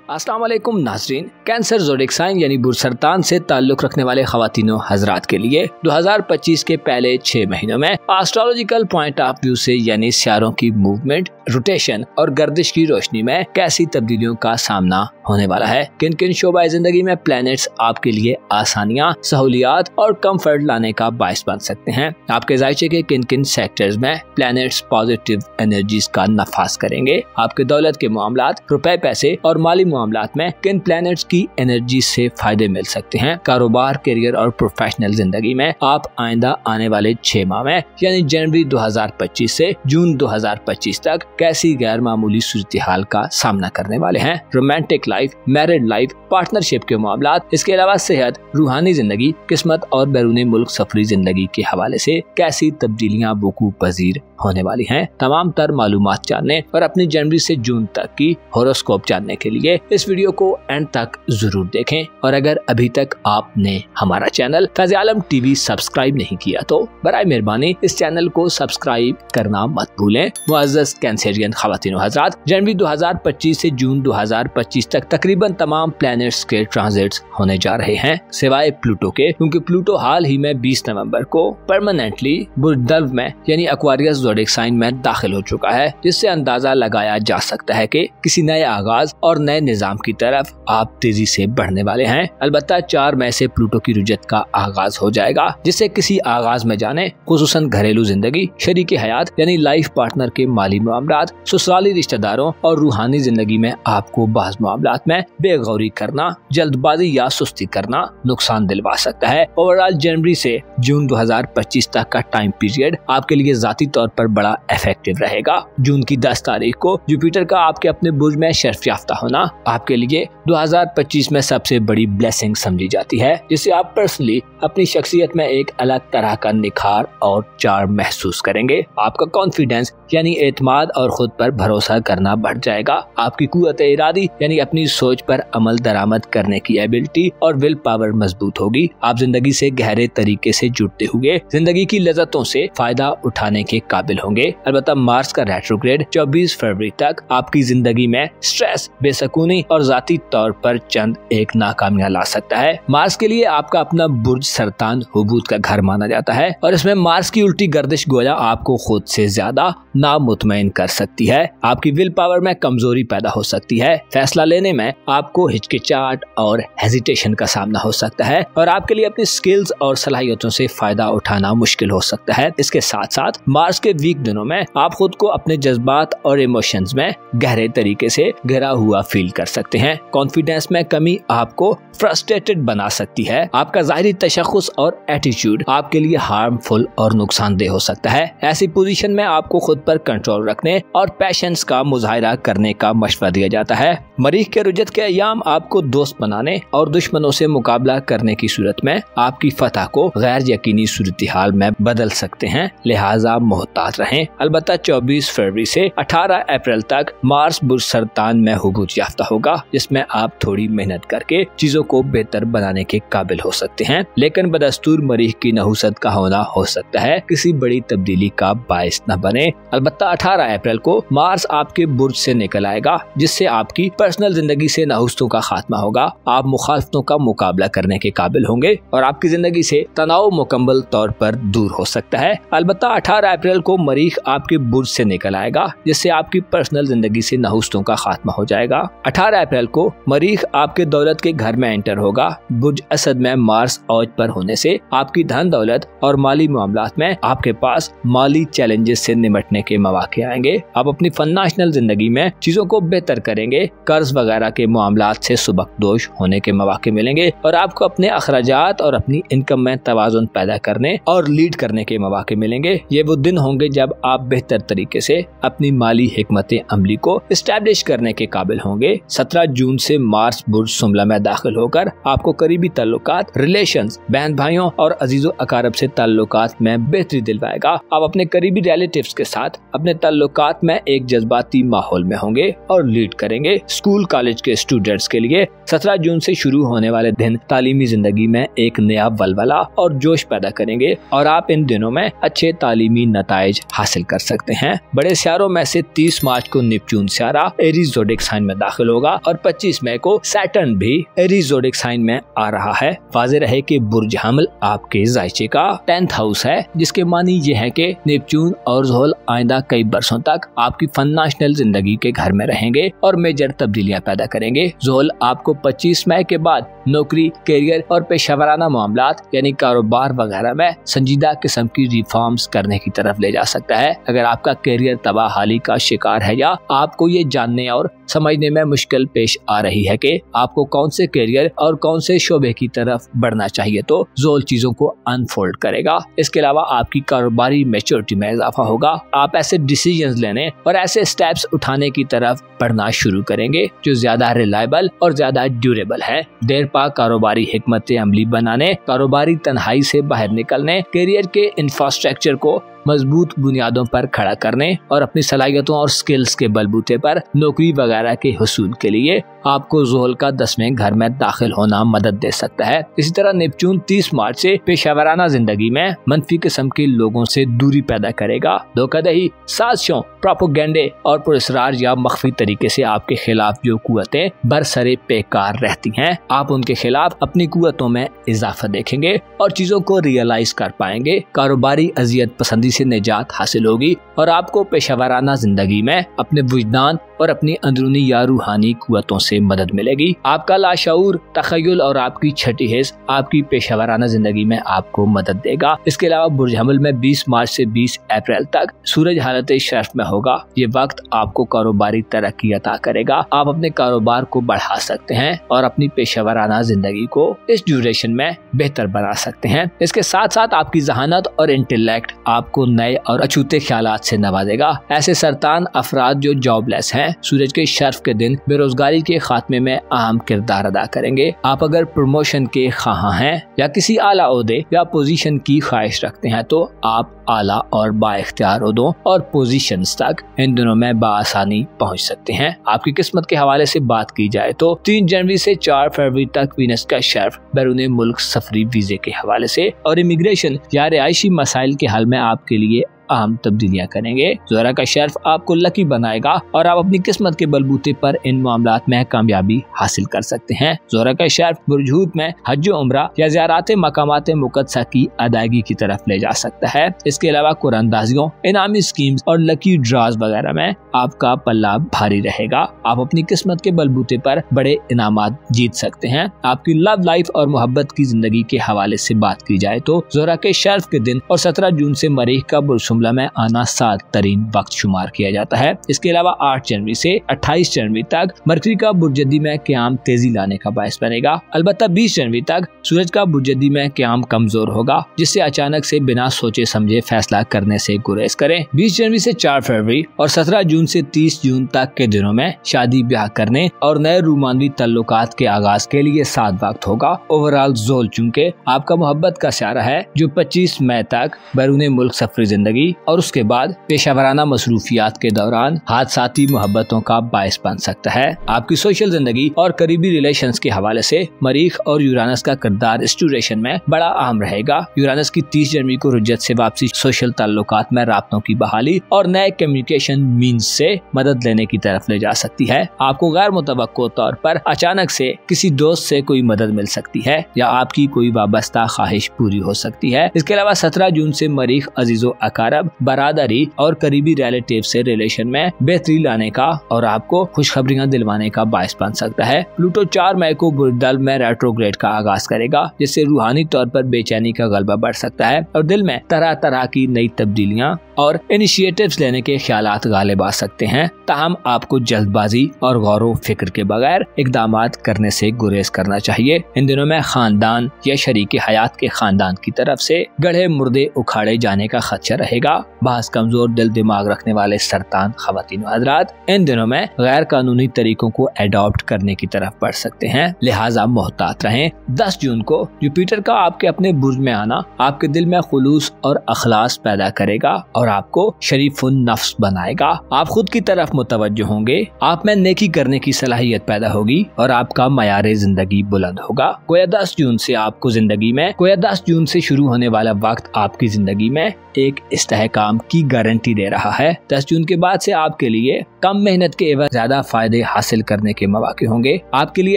अस्सलाम वालेकुम नाज़रीन। कैंसर ज़ोडिक साइन यानी बुरसरतान से ताल्लुक़ रखने वाले ख़वातीनों हज़रात के लिए 2025 के पहले 6 महीनों में एस्ट्रोलॉजिकल पॉइंट ऑफ व्यू से यानी सितारों की मूवमेंट, रोटेशन और गर्दिश की रोशनी में कैसी तब्दीलियों का सामना होने वाला है। किन किन शोबाए जिंदगी में प्लैनेट्स आपके लिए आसानियाँ, सहूलियात और कंफर्ट लाने का बायस बन सकते हैं। आपके जायचे के किन किन सेक्टर्स में प्लैनेट्स पॉजिटिव एनर्जीज का नफाज करेंगे। आपके दौलत के मामलात, रुपए पैसे और माली मामलात में किन प्लैनेट्स की एनर्जी से फायदे मिल सकते हैं। कारोबार, करियर और प्रोफेशनल जिंदगी में आप आइंदा आने वाले 6 माह में यानी जनवरी 2025 से जून 2025 तक कैसी गैर मामूली सूरत-ए-हाल का सामना करने वाले हैं। Romantic life, married life, partnership के मामलात, इसके अलावा सेहत, रूहानी जिंदगी, किस्मत और बैरूनी मुल्क सफरी जिंदगी के हवाले से कैसी तब्दीलियां वकूअ पजीर होने वाली हैं। तमाम तर मालूमात जानने और अपनी जनवरी से जून तक की होरोस्कोप जानने के लिए इस वीडियो को एंड तक जरूर देखें। और अगर अभी तक आपने हमारा चैनल फैज़ आलम टीवी सब्सक्राइब नहीं किया तो बराए मेहरबानी इस चैनल को सब्सक्राइब करना मत भूलें। मुअज़्ज़ज़ कैंसरियन ख़वातीन हज़रात, जनवरी 2025 से जून 2025 तक तकरीबन तमाम प्लैनेट्स के ट्रांजिट्स होने जा रहे हैं, सिवाय प्लूटो के, क्योंकि प्लूटो हाल ही में 20 नवंबर को परमानेंटली बुर्दल्व में यानी एक्वारियस ज़ोडिक साइन में दाखिल हो चुका है, जिससे अंदाजा लगाया जा सकता है कि किसी नए आगाज और नए निजाम की तरफ आप तेजी से बढ़ने वाले हैं। अलबत्ता 4 मई से प्लूटो की रुजत का आगाज हो जाएगा, जिससे किसी आगाज में जाने, खुसूसन घरेलू जिंदगी, शरीके हयात यानी लाइफ पार्टनर के माली मामलात, ससुराली रिश्तेदारों और रूहानी जिंदगी में आपको बाज़ मामलात में बेगौरी करना, जल्दबाजी या सुस्ती करना नुकसान दिलवा सकता है। ओवरऑल जनवरी से जून 2025 तक का टाइम पीरियड आपके लिए जाती तौर पर बड़ा इफेक्टिव रहेगा। जून की 10 तारीख को जुपिटर का आपके अपने बुर्ज में शर्फ याफ्ता होना आपके लिए 2025 में सबसे बड़ी ब्लेसिंग समझी जाती है, जिससे आप पर्सनली अपनी शख्सियत में एक अलग तरह का निखार और चार्म महसूस करेंगे। आपका कॉन्फिडेंस यानी एतमाद और खुद पर भरोसा करना बढ़ जाएगा। आपकी कुव्वत इरादी यानी अपनी सोच पर अमल दरामद करने की एबिलिटी और विल पावर मजबूत होगी। आप जिंदगी से गहरे तरीके से जुड़ते हुए जिंदगी की लज़्ज़तों से फायदा उठाने के काबिल होंगे। अलबत्ता मार्स का रेट्रोग्रेड 24 फरवरी तक आपकी जिंदगी में स्ट्रेस, बेसकूनी और जाती तौर पर चंद एक नाकामियां ला सकता है। मार्स के लिए आपका अपना बुर्ज सरतान हुबूत का घर माना जाता है और इसमें मार्स की उल्टी गर्दिश गोया आपको खुद से ज्यादा नामुतमईन कर सकती है। आपकी विल पावर में कमजोरी पैदा हो सकती है। फैसला लेने में आपको हिचकिचाहट और हेजिटेशन का सामना हो सकता है और आपके लिए अपनी स्किल्स और सलाहियतों से फायदा उठाना मुश्किल हो सकता है। इसके साथ साथ मार्स के वीक दिनों में आप खुद को अपने जज्बात और इमोशंस में गहरे तरीके से घिरा हुआ फील कर सकते हैं। कॉन्फिडेंस में कमी आपको फ्रस्ट्रेटेड बना सकती है। आपका ज़ाहिरी तशख़्ख़ुस और एटीट्यूड आपके लिए हार्मफुल और नुकसानदेह हो सकता है। ऐसी पोजीशन में आपको खुद पर कंट्रोल रखने और पैशंस का मुजाहिरा करने का मशवरा दिया जाता है। मरीख के रुजत के अयाम आपको दोस्त बनाने और दुश्मनों से मुकाबला करने की सूरत में आपकी फतह को गैर यकीनी सूरत-ए-हाल में बदल सकते हैं, लिहाजा मोहतात रहें। अलबत्ता 24 फरवरी से 18 अप्रैल तक मार्स बुर्ज सरतान में हुबूत याफ्ता होगा, जिसमें आप थोड़ी मेहनत करके चीजों को बेहतर बनाने के काबिल हो सकते हैं, लेकिन बदस्तूर मरीख की नहुसत का होना हो सकता है किसी बड़ी तब्दीली का बायस न बने। अलबत्ता 18 अप्रैल को मार्स आपके बुर्ज से निकल आएगा, जिससे आपकी पर्सनल जिंदगी से नहुसतों का खात्मा होगा। आप मुखालफतों का मुकाबला करने के काबिल होंगे और आपकी जिंदगी से तनाव मुकम्मल तौर पर दूर हो सकता है। अलबत्ता 18 अप्रैल को मरीख आपके बुर्ज से निकल आएगा, जिससे आपकी पर्सनल जिंदगी से नहुसतों का खात्मा हो जाएगा। 18 अप्रैल को मरीख आपके दौलत के घर में एंटर होगा। बुर्ज असद में मार्स औज पर होने से आपकी धन दौलत और माली मामलात में आपके पास माली चैलेंजेस से निमटने के मौके आएंगे। आप अपनी फाइनेंशियल जिंदगी में चीजों को बेहतर करेंगे। कर्ज वगैरह के मामलात से सुबकदोश होने के मौके मिलेंगे और आपको अपने अखराजात और अपनी इनकम में तवाज़ुन पैदा करने और लीड करने के मौके मिलेंगे। ये वो दिन होंगे जब आप बेहतर तरीके से अपनी माली हिकमत अमली को इस्टेब्लिश करने के काबिल होंगे। 17 जून से मार्स बुर्ज सुमला में दाखिल होकर आपको करीबी ताल्लुकात, रिलेशंस, बहन भाइयों और अजीजों अकारब से ताल्लुकात में बेहतरी दिलवाएगा। आप अपने करीबी रिलेटिव्स के साथ अपने ताल्लुकात में एक जज्बाती माहौल में होंगे और लीड करेंगे। स्कूल कॉलेज के स्टूडेंट्स के लिए 17 जून से शुरू होने वाले दिन तालीमी जिंदगी में एक नया वलवला और जोश पैदा करेंगे और आप इन दिनों में अच्छे तालीमी नताइज हासिल कर सकते हैं। बड़े सियारों में से 30 मार्च को नेपच्यून सियारा एरीज ज़ोडिक साइन में दाखिल होगा और 25 22 मई को सैटर्न भी एरीज ज़ोडिक साइन में आ रहा है। वाज़ेह रहे कि बुर्ज हमल आपके जायचे का 10th हाउस है, जिसके मानी ये है कि नेपच्यून और ज़ोहल आइंदा कई बरसों तक आपकी फाइनेंशियल जिंदगी के घर में रहेंगे और मेजर तब्दीलियां पैदा करेंगे। ज़ोहल आपको 25 मई के बाद नौकरी, करियर और पेशेवराना मामलात यानी कारोबार वगैरह में संजीदा किस्म की रिफॉर्म्स करने की तरफ ले जा सकता है। अगर आपका करियर तबाहाली का शिकार है या आपको ये जानने और समझने में मुश्किल पेश आ रही है कि आपको कौन से करियर और कौन से शोबे की तरफ बढ़ना चाहिए, तो ज़ोहल चीजों को अनफोल्ड करेगा। इसके अलावा आपकी कारोबारी मैच्योरिटी में इजाफा होगा। आप ऐसे डिसीजंस लेने और ऐसे स्टेप्स उठाने की तरफ बढ़ना शुरू करेंगे जो ज्यादा रिलायबल और ज्यादा ड्यूरेबल है। देर पा कारोबारी हिकमत अमली बनाने, कारोबारी तन्हाई से बाहर निकलने, करियर के इंफ्रास्ट्रक्चर को मजबूत बुनियादों पर खड़ा करने और अपनी सलाहियतों और स्किल्स के बलबूते पर नौकरी वगैरह के हुसूल के लिए आपको ज़ोहल का 10वें घर में दाखिल होना मदद दे सकता है। इसी तरह नेपच्यून 30 मार्च से पेशेवराना जिंदगी में मनफी किस्म के लोगों से दूरी पैदा करेगा। धोखाधड़ी, साजिशों, प्रोपेगेंडे और पुरस्कार या मख्फी तरीके से आपके खिलाफ जो कुव्वतें बरसरे बेकार रहती हैं, आप उनके खिलाफ अपनी कुव्वतों में इजाफा देखेंगे और चीजों को रियलाइज कर पाएंगे। कारोबारी अजियत पसंदी से निजात हासिल होगी और आपको पेशेवराना जिंदगी में अपने वजदान और अपनी अंदरूनी या रूहानी कुव्वतों से मदद मिलेगी। आपका लाशऊर, तखय्युल और आपकी छठी हिस्स आपकी पेशेवराना जिंदगी में आपको मदद देगा। इसके अलावा बुर्ज हमल में 20 मार्च से 20 अप्रैल तक सूरज हालत शर्फ में होगा। ये वक्त आपको कारोबारी तरक्की अता करेगा। आप अपने कारोबार को बढ़ा सकते हैं और अपनी पेशेवराना जिंदगी को इस ड्यूरेशन में बेहतर बना सकते हैं। इसके साथ साथ आपकी जहानत और इंटेलेक्ट आपको नए और अछूते ख्यालात से नवाजेगा। ऐसे सरतान अफराद जो जॉबलेस हैं, सूरज के शर्फ के दिन बेरोजगारी के खात्मे में अहम किरदार अदा करेंगे। आप अगर प्रमोशन के ख्वाह हैं या किसी आला ओहदे या पोजीशन की ख्वाहिश रखते हैं, तो आप आला और बाइख्तियार ओहदों और पोजीशंस तक इन दिनों में बाआसानी पहुंच सकते हैं। आपकी किस्मत के हवाले से बात की जाए तो 3 जनवरी से 4 फरवरी तक वीनस का शर्फ बैरून मुल्क सफरी वीजे के हवाले से और इमिग्रेशन या रिहायशी मसाइल के हल में आपके लिए अहम तब्दीलियां करेंगे। ज़ोहरा का शर्फ आपको लकी बनाएगा और आप अपनी किस्मत के बलबूते पर इन मामलात में कामयाबी हासिल कर सकते हैं। ज़ोहरा का शर्फ बुर्ज हूत में हज उम्रा या ज़ियारत मकामात मुक़द्दसा की अदायगी की तरफ ले जा सकता है। इसके अलावा कुरानदाजियों, इनामी स्कीम्स और लकी ड्राज वगैरह में आपका पल्ला भारी रहेगा। आप अपनी किस्मत के बलबूते पर बड़े इनामात जीत सकते हैं। आपकी लव लाइफ और मोहब्बत की जिंदगी के हवाले से बात की जाए तो ज़ोहरा के शर्फ के दिन और 17 जून से मरीख का बुर्ज में आना साद तरीन वक्त शुमार किया जाता है। इसके अलावा 8 जनवरी से 28 जनवरी तक मरकरी का बुर्जदी में क़याम तेजी लाने का बायस बनेगा। अलबत्ता 20 जनवरी तक सूरज का बुर्जदी में क़याम कमजोर होगा, जिससे अचानक से बिना सोचे समझे फैसला करने से गुरेज करें। 20 जनवरी से 4 फरवरी और 17 जून से 30 जून तक के दिनों में शादी ब्याह करने और नए रूमानवी तल्लुकात के आगाज के लिए साद वक्त होगा। ओवरऑल ज़ोहल चूंकि आपका मोहब्बत का स्यारा है जो 25 मई तक बैरून मुल्क सफरी जिंदगी और उसके बाद पेशावराना मसरूफियात के दौरान हादसाती मोहब्बतों का बायस बन सकता है। आपकी सोशल जिंदगी और करीबी रिलेशंस के हवाले से मरीख और यूरानस का किरदार इस ड्यूरेशन में बड़ा अहम रहेगा। यूरानस की 30 जनवरी को रुज्जत से वापसी सोशल ताल्लुकात में राब्तों की बहाली और नए कम्युनिकेशन मीन्स से मदद लेने की तरफ ले जा सकती है। आपको गैर मुतवक्को तौर पर अचानक से किसी दोस्त से कोई मदद मिल सकती है या आपकी कोई वाबस्ता ख्वाहिश पूरी हो सकती है। इसके अलावा 17 जून से मरीख अजीजो अकारब, बरादरी और करीबी रिलेटिव से रिलेशन में बेहतरी लाने का और आपको खुशखबरियां दिलवाने का बायस बन सकता है। प्लूटो 4 मई को बुर्दल में रेट्रोग्रेड का आगाज करेगा, जिससे रूहानी तौर पर बेचैनी का गलबा बढ़ सकता है और दिल में तरह तरह की नई तब्दीलियां और इनिशिएटिव्स लेने के ख्यालात गालिब आ सकते हैं। ताहम आपको जल्दबाजी और गौर फिक्र के बगैर इकदामात करने से गुरेज करना चाहिए। इन दिनों में खानदान या शरीके हयात के खानदान की तरफ से गढ़े मुर्दे उखाड़े जाने का खदशा रहेगा। बास कमजोर दिल दिमाग रखने वाले सरतान खवातीन हजरात इन दिनों में गैर कानूनी तरीकों को एडॉप्ट करने की तरफ बढ़ सकते हैं, लिहाजा मोहतात रहें। 10 जून को जुपिटर का आपके अपने बुर्ज में आना आपके दिल में खुलूस और अखलास पैदा करेगा और आपको शरीफुन नफ्स बनाएगा। आप खुद की तरफ मुतवज्जो होंगे, आप में नेकी करने की सलाहियत पैदा होगी और आपका मयारे जिंदगी बुलंद होगा। गोया 10 जून से आपको जिंदगी में 10 जून से शुरू होने वाला वक्त आपकी जिंदगी में एक इस्तेहकाम की गारंटी दे रहा है। 10 जून के बाद से आपके लिए कम मेहनत के एवज ज्यादा फायदे हासिल करने के मौके होंगे। आपके लिए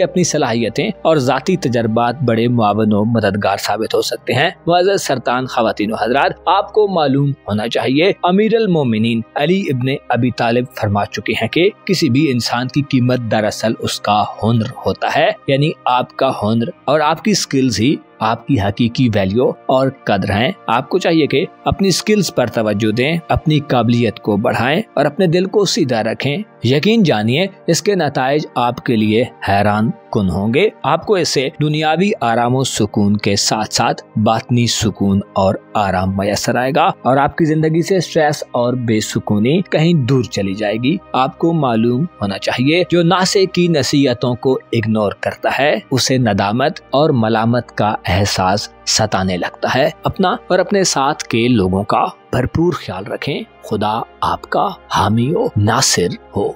अपनी सलाहियतें और जाती तजर्बात बड़े मुआवन और मददगार साबित हो सकते हैं। मुअज़्ज़ज़ सरतान ख़वातीन व हज़रात, आपको मालूम होना चाहिए अमीर अल मोमिनीन अली इब्ने अबी तालिब फरमा चुके हैं कि किसी भी इंसान की कीमत दरअसल उसका हुनर होता है, यानी आपका हुनर और आपकी स्किल्स ही आपकी हकीकी वैल्यू और कदर हैं। आपको चाहिए कि अपनी स्किल्स पर तवज्जो दें, अपनी काबिलियत को बढ़ाएं और अपने दिल को सीधा रखें। यकीन जानिए इसके नताइज आपके लिए हैरान कुन होंगे। आपको इससे दुनियावी आराम और सुकून के साथ साथ बातनी सुकून और आराम मयसर आएगा और आपकी जिंदगी से स्ट्रेस और बेसुकूनी कहीं दूर चली जाएगी। आपको मालूम होना चाहिए जो नासे की नसीहतों को इग्नोर करता है उसे नदामत और मलामत का एहसास सताने लगता है। अपना और अपने साथ के लोगों का भरपूर ख्याल रखें। खुदा आपका हामी हो, नासिर हो।